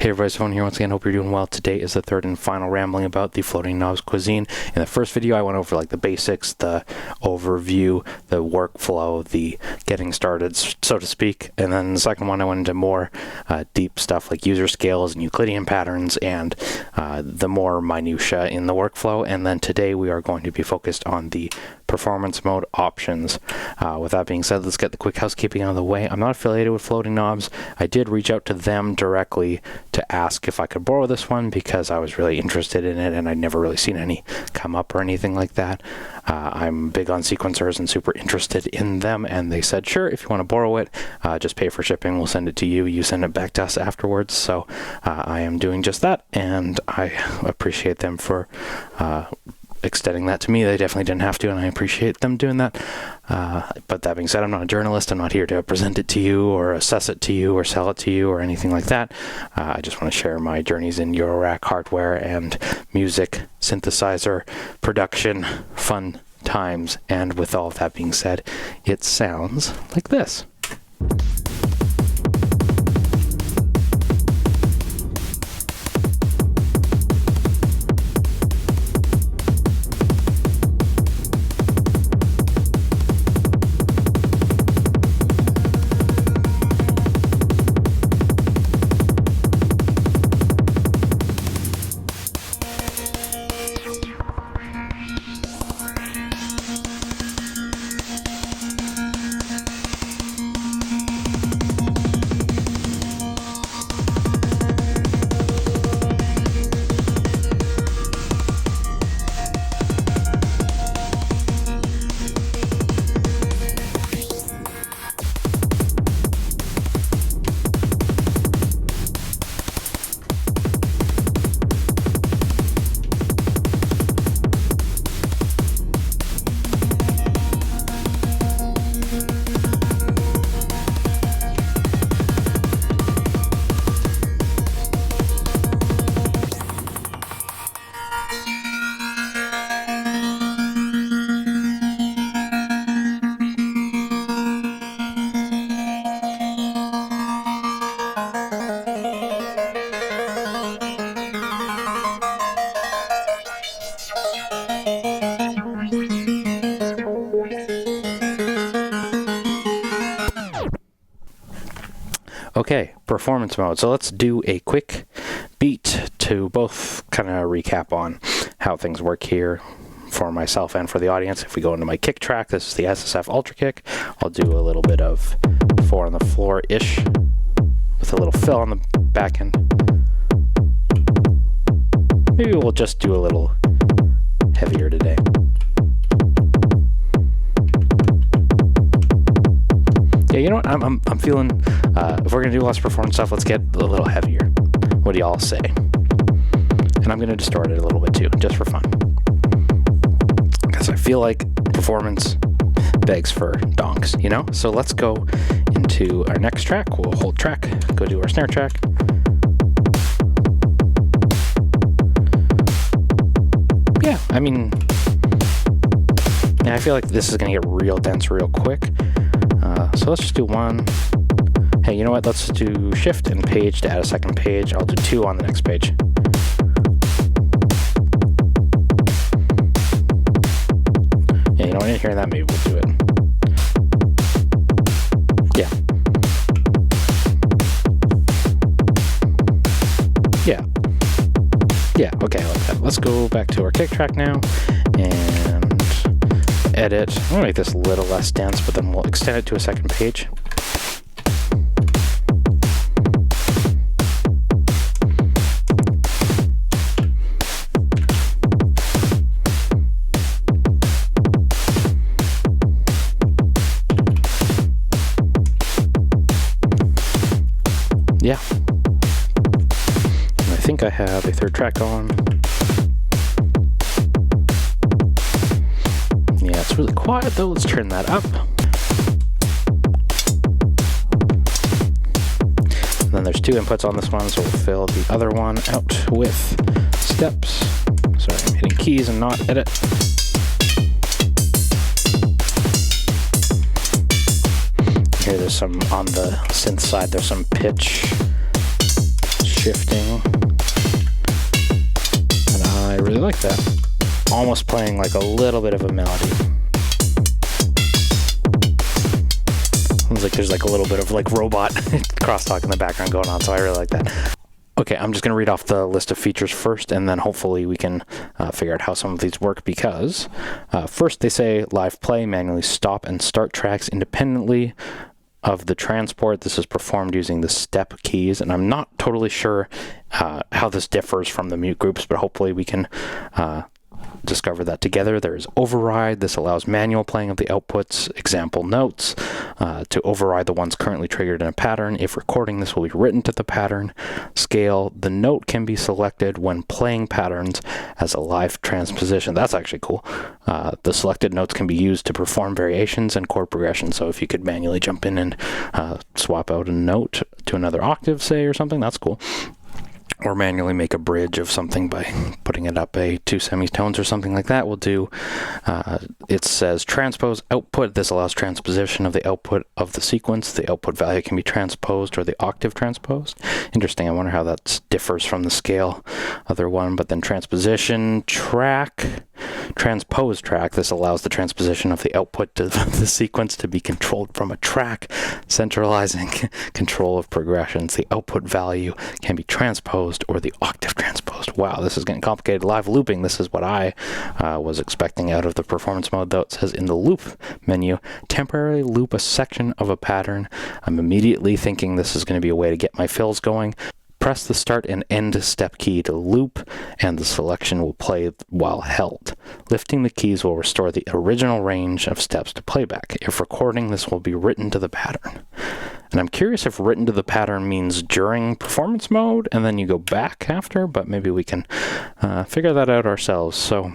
Hey everybody, Tafony here once again. Hope you're doing well. Today is the third and final rambling about the floating knobs Cusine. In the first video, I went over like the basics, the overview, the workflow, the getting started, so to speak. And then the second one, I went into more deep stuff like user scales and Euclidean patterns and the more minutia in the workflow. And then today we are going to be focused on the performance mode options. With that being said, let's get the quick housekeeping out of the way. I'm not affiliated with Floating Knobs. I did reach out to them directly to ask if I could borrow this one because I was really interested in it and I'd never really seen any come up or anything like that. I'm big on sequencers and super interested in them, and they said, sure, if you want to borrow it, just pay for shipping. We'll send it to you. You send it back to us afterwards. So I am doing just that, and I appreciate them for extending that to me. They definitely didn't have to, and I appreciate them doing that. But that being said, I'm not a journalist. I'm not here to present it to you or assess it to you or sell it to you or anything like that. I just want to share my journeys in Eurorack hardware and music, synthesizer, production, fun times. And with all of that being said, it sounds like this. Okay, performance mode. So let's do a quick beat to both kind of recap on how things work here for myself and for the audience. If we go into my kick track, this is the SSF Ultra Kick. I'll do a little bit of 4 on the floor-ish with a little fill on the back end. Maybe we'll just do a little heavier today. Yeah, you know what? I'm feeling, if we're going to do less performance stuff, let's get a little heavier. What do y'all say? And I'm going to distort it a little bit too, just for fun. Because I feel like performance begs for donks, you know? So let's go into our next track. We'll hold track, go do our snare track. Yeah, I mean, I feel like this is going to get real dense real quick. So let's just do one. Hey, you know what? Let's do shift and page to add a second page. I'll do 2 on the next page. Yeah, you know what? I didn't hear that. Maybe we'll do it. Yeah. Yeah. Yeah, okay, I like that. Let's go back to our kick track now and edit. I'm gonna make this a little less dense, but then we'll extend it to a second page. Yeah. And I think I have a third track on. Yeah, it's really quiet though. Let's turn that up. And then there's 2 inputs on this one, so we'll fill the other one out with steps. Sorry, I'm hitting keys and not edit. Here there's some, on the synth side, there's some pitch shifting. And I really like that. Almost playing like a little bit of a melody. Sounds like there's like a little bit of like robot crosstalk in the background going on, so I really like that. Okay, I'm just going to read off the list of features first, and then hopefully we can figure out how some of these work, because first they say live play, manually stop and start tracks independently of the transport. This is performed using the step keys, and I'm not totally sure how this differs from the mute groups, but hopefully we can discover that together. There's override. This allows manual playing of the outputs, example notes, to override the ones currently triggered in a pattern. If recording, this will be written to the pattern. Scale. The note can be selected when playing patterns as a live transposition. That's actually cool. The selected notes can be used to perform variations and chord progression. So if you could manually jump in and swap out a note to another octave, say, or something, that's cool. Or manually make a bridge of something by putting it up 2 semitones or something like that. We'll do, it says transpose output. This allows transposition of the output of the sequence. The output value can be transposed or the octave transposed. Interesting. I wonder how that differs from the scale other one. But then transposition track, transpose track. This allows the transposition of the output to the sequence to be controlled from a track, centralizing control of progressions. The output value can be transposed or the octave transposed. Wow, this is getting complicated. Live looping, this is what I was expecting out of the performance mode, though. It says in the loop menu, temporarily loop a section of a pattern. I'm immediately thinking this is going to be a way to get my fills going. Press the start and end step key to loop, and the selection will play while held. Lifting the keys will restore the original range of steps to playback. If recording, this will be written to the pattern. And I'm curious if written to the pattern means during performance mode and then you go back after, but maybe we can figure that out ourselves. So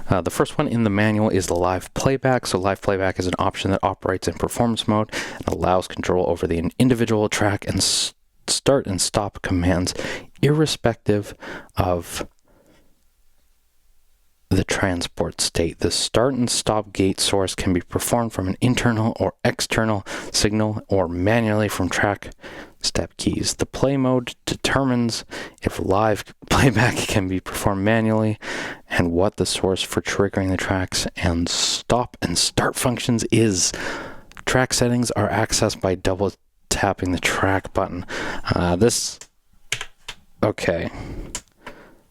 the first one in the manual is the live playback. So live playback is an option that operates in performance mode and allows control over the individual track and start and stop commands irrespective of the transport state. The start and stop gate source can be performed from an internal or external signal or manually from track step keys. The play mode determines if live playback can be performed manually and what the source for triggering the tracks and stop and start functions is. Track settings are accessed by double tapping the track button. Okay.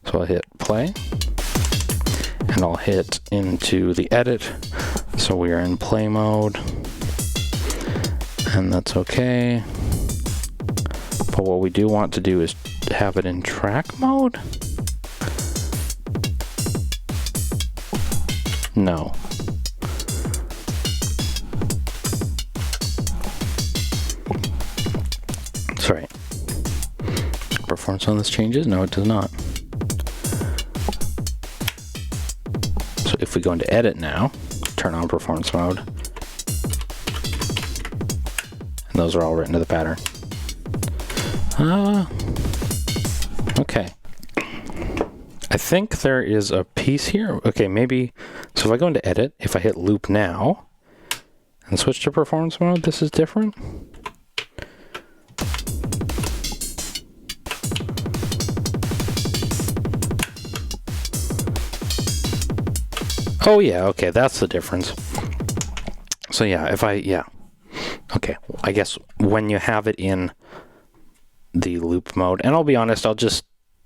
So I'll hit play. And I'll hit into the edit. So we are in play mode. And that's okay. But what we do want to do is have it in track mode. No. Sorry. Performance on this changes? No, it does not. So if we go into edit now, turn on performance mode, and those are all written to the pattern. Okay. I think there is a piece here. Okay, maybe, so if I go into edit, if I hit loop now and switch to performance mode, this is different. Oh yeah, okay, that's the difference. So yeah, okay, I guess when you have it in the loop mode, and I'll be honest, I'll just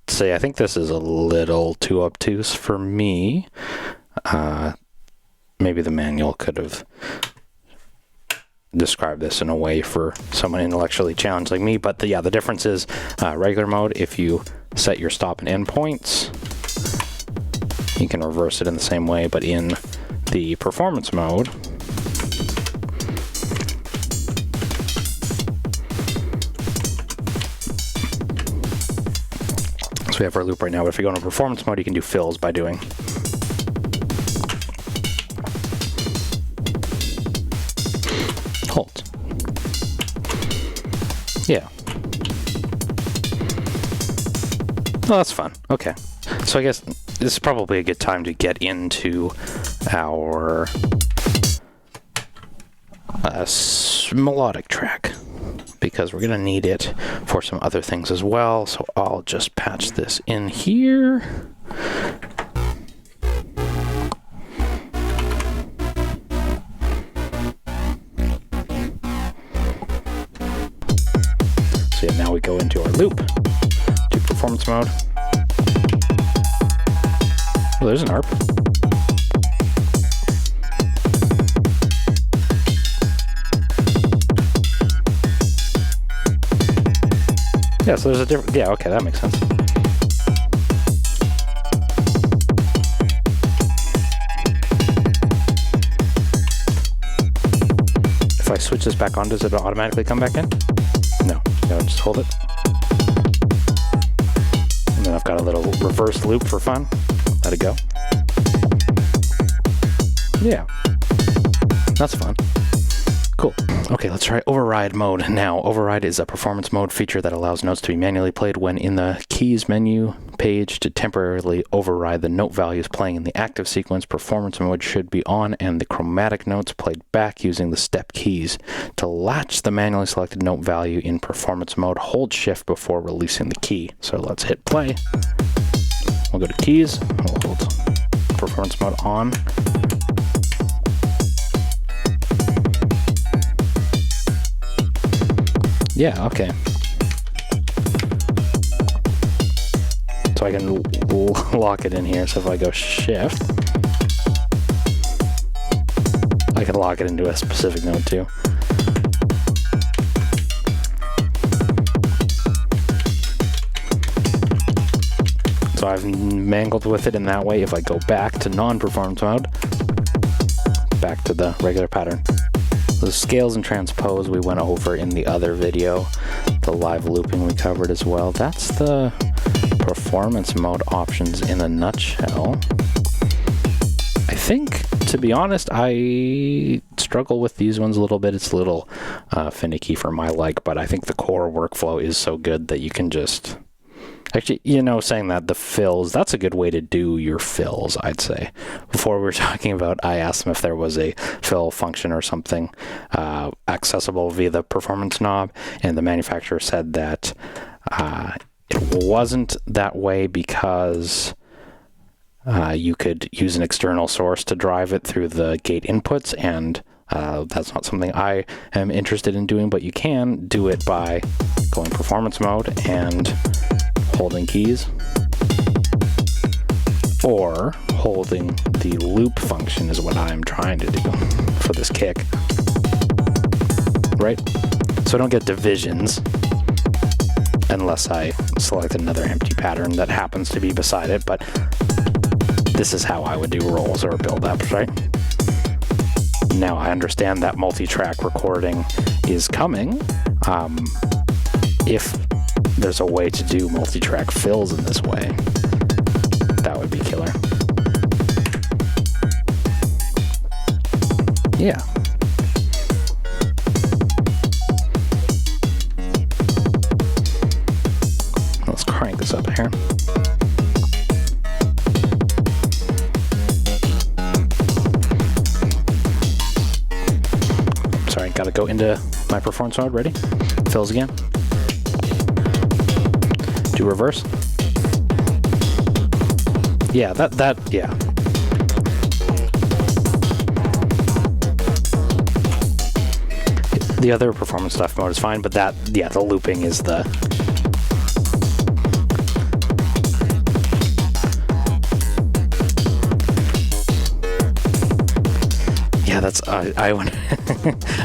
say I think this is a little too obtuse for me. Maybe the manual could have described this in a way for someone intellectually challenged like me, but the difference is regular mode, if you set your stop and end points, you can reverse it in the same way, but in the performance mode, so we have our loop right now, but if we go into performance mode, you can do fills by doing holds. Yeah. Oh, that's fun. Okay. So I guess this is probably a good time to get into our melodic track. because we're going to need it for some other things as well. So I'll just patch this in here. So yeah, now we go into our loop, do performance mode. Oh, there's an ARP. Yeah, so there's a different, yeah, okay, that makes sense. If I switch this back on, does it automatically come back in? No, just hold it. And then I've got a little reverse loop for fun. Let it go. Yeah, that's fun. Cool. Okay, let's try override mode now. Override is a performance mode feature that allows notes to be manually played when in the keys menu page to temporarily override the note values playing in the active sequence. Performance mode should be on and the chromatic notes played back using the step keys. To latch the manually selected note value in performance mode, hold shift before releasing the key. So let's hit play. We'll go to keys, we'll hold performance mode on. Yeah, okay. So I can lock it in here. So if I go shift, I can lock it into a specific note too. So I've mangled with it in that way. If I go back to non-performance mode, back to the regular pattern. The scales and transpose we went over in the other video. The live looping we covered as well. That's the performance mode options in a nutshell. I think, to be honest, I struggle with these ones a little bit. It's a little finicky for my like, but I think the core workflow is so good that you can just... Actually, you know, saying that, the fills, that's a good way to do your fills, I'd say. Before we were talking about, I asked them if there was a fill function or something accessible via the performance knob, and the manufacturer said that it wasn't that way because you could use an external source to drive it through the gate inputs, and that's not something I am interested in doing, but you can do it by going performance mode and holding keys, or holding the loop function is what I'm trying to do for this kick, right? So I don't get divisions unless I select another empty pattern that happens to be beside it, but this is how I would do rolls or build-ups, right? Now I understand that multi-track recording is coming. If there's a way to do multi-track fills in this way, that would be killer. Yeah. Let's crank this up here. Sorry, gotta go into my performance mode. Ready? Fills again. Do reverse. Yeah, yeah. The other performance stuff mode is fine, but that, yeah, the looping is the... Yeah, that's, I want,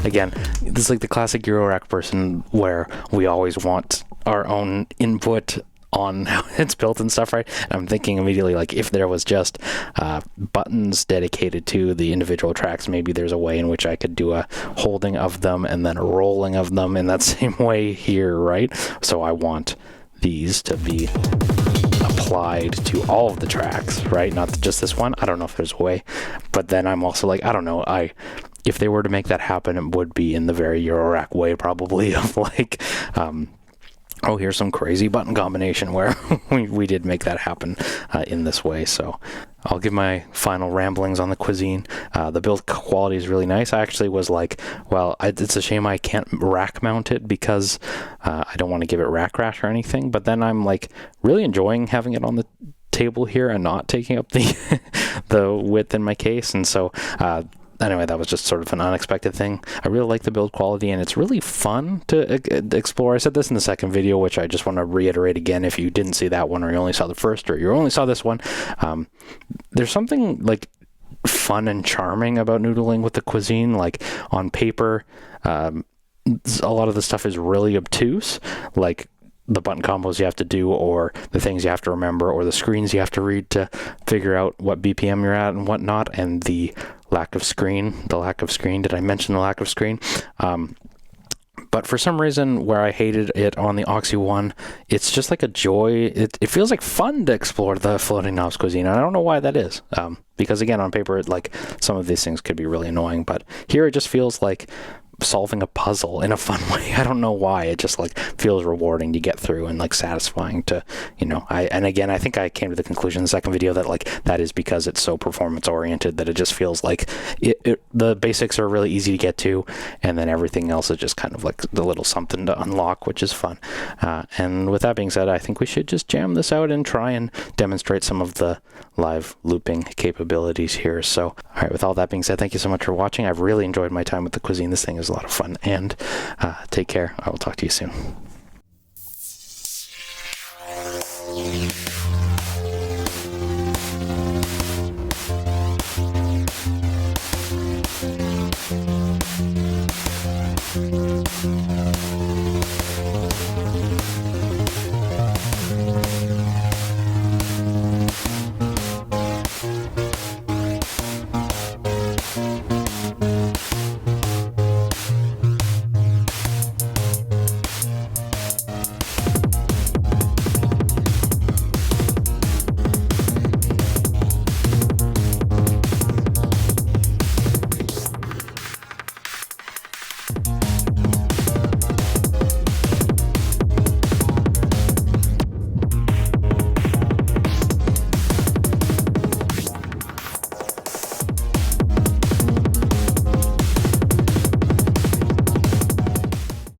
again, this is like the classic Eurorack person where we always want our own input on how it's built and stuff, right? And I'm thinking immediately, like, if there was just buttons dedicated to the individual tracks, maybe there's a way in which I could do a holding of them and then a rolling of them in that same way here, right? So I want these to be applied to all of the tracks, right? Not just this one. I don't know if there's a way, but then I'm also like, I don't know, if they were to make that happen, it would be in the very Eurorack way, probably, of like, oh, here's some crazy button combination where we did make that happen in this way. So I'll give my final ramblings on the Cusine. The build quality is really nice. I actually was like, well, it's a shame I can't rack mount it because I don't want to give it rack crash or anything. But then I'm like really enjoying having it on the table here and not taking up the the width in my case. And so anyway, that was just sort of an unexpected thing. I really like the build quality, and it's really fun to explore. I said this in the second video, which I just want to reiterate again if you didn't see that one, or you only saw the first, or you only saw this one. There's something like fun and charming about noodling with the Cusine. Like on paper, a lot of the stuff is really obtuse, like the button combos you have to do, or the things you have to remember, or the screens you have to read to figure out what BPM you're at and whatnot, and the lack of screen. Did I mention the lack of screen? But for some reason, where I hated it on the Oxy One, it's just like a joy. It feels like fun to explore the floating knobs Cusine, and I don't know why that is. Because again, on paper, like some of these things could be really annoying, but here it just feels like solving a puzzle in a fun way. I don't know why. It just like feels rewarding to get through and like satisfying to, you know, and again, I think I came to the conclusion in the second video that like that is because it's so performance oriented that it just feels like the basics are really easy to get to, and then everything else is just kind of like the little something to unlock, which is fun. And with that being said, I think we should just jam this out and try and demonstrate some of the live looping capabilities here. So, all right, with all that being said, thank you so much for watching. I've really enjoyed my time with the Cusine. This thing is a lot of fun, and take care. I will talk to you soon.